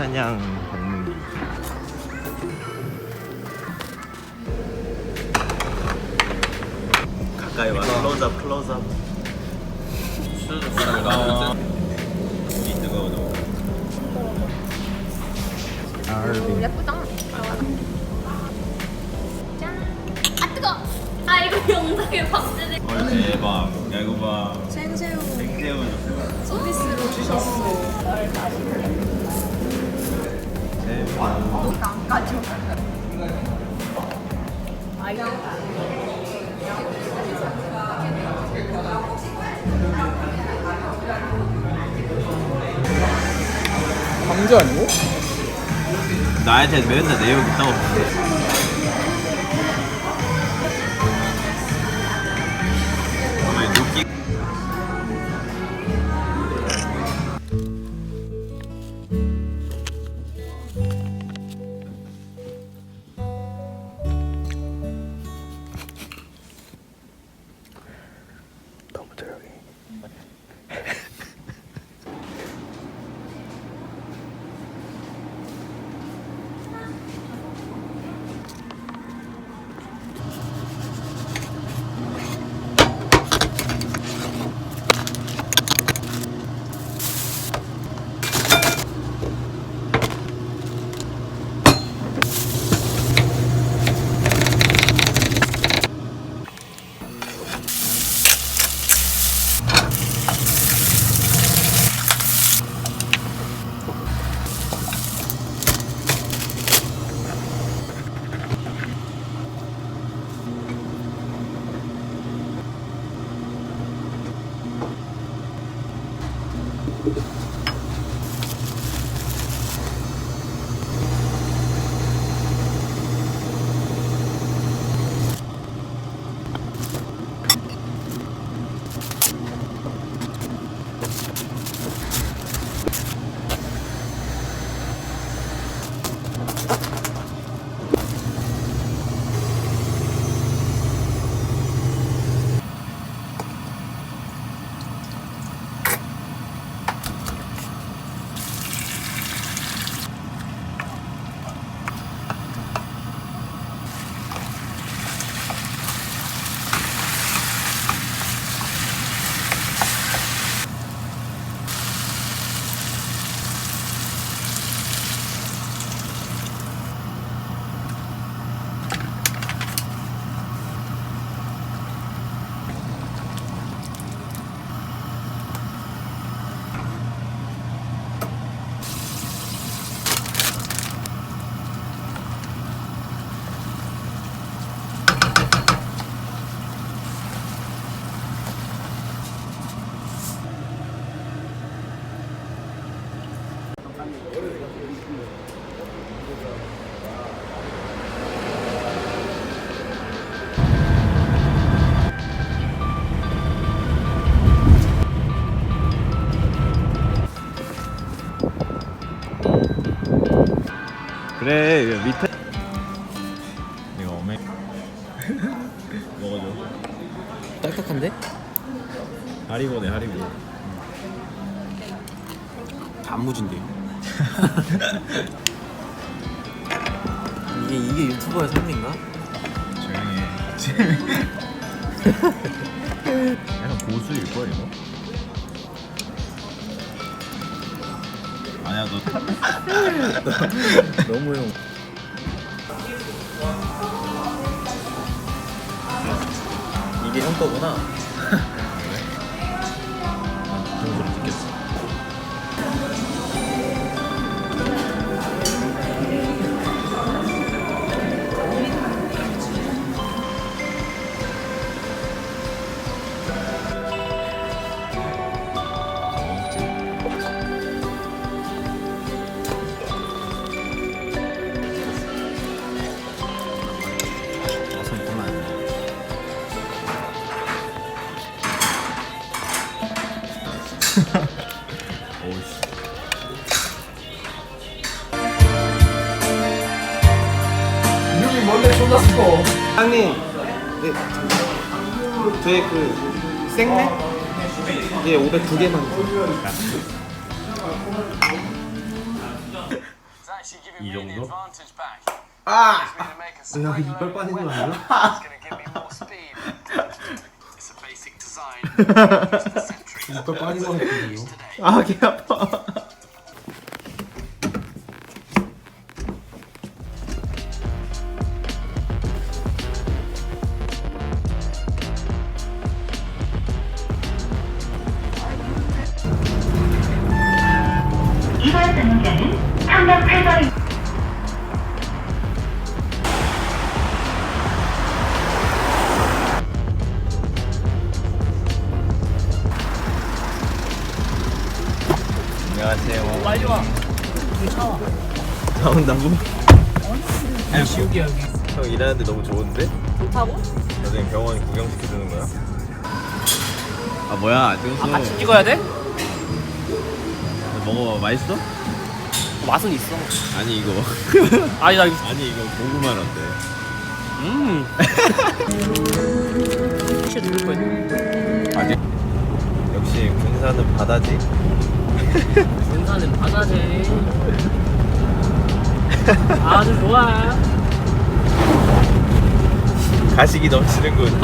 사냥 방문기. 가까이 와. 클로즈업 클로즈업. 뜨거워. 이 뜨거워 너무. 오, 예쁘다. 짠. 아 뜨거. 아 이거 영상에 박제돼. 헐 대박. 야 이거 봐. 생새우 생새우 서비스로 주셨어. 대박. 안 가져. 아이고. 강제 아니고? 나한테 맨날 내용 있다고 보는데. 아니 느끼. 너무 조용해. 그래 이거 밑에 이거 오메 먹어줘. 딱딱한데? 하리보네 하리보. 단무진데. 이게 유튜버의 삶인가? 조용히 해. 약간 고수일 거야 이거. 아니야 너 너무 형. 이게 형 거구나. 그런 소리 듣겠어. 오이씨. 형이 뭔데 존나 스커. 형님, 네, 저희 그 생맥? 예, 500 두 개만. 이 정도? 아! 야 이빨 빠지는 거 아니야? 이빨 빠진 거 같은데요? 아, 개 아파. 이번 등자는 308번입니다. 안녕하세요. 빨리 와. 다 온다고? 아니 시욱이야 여기. 형 일하는데 너무 좋은데? 좋다고? 나중에 병원 구경시켜주는 거야? 아 뭐야 뜬수 같이 찍어야 돼? 먹어봐. 맛있어? 맛은 있어. 아니 이거 아니 나 이거. 아니 이거 고구마란데. 혹시 누를 거야? 아직 역시 군산은 바다지. 군산은 바다지. 아주 좋아. 가식이 넘치는군.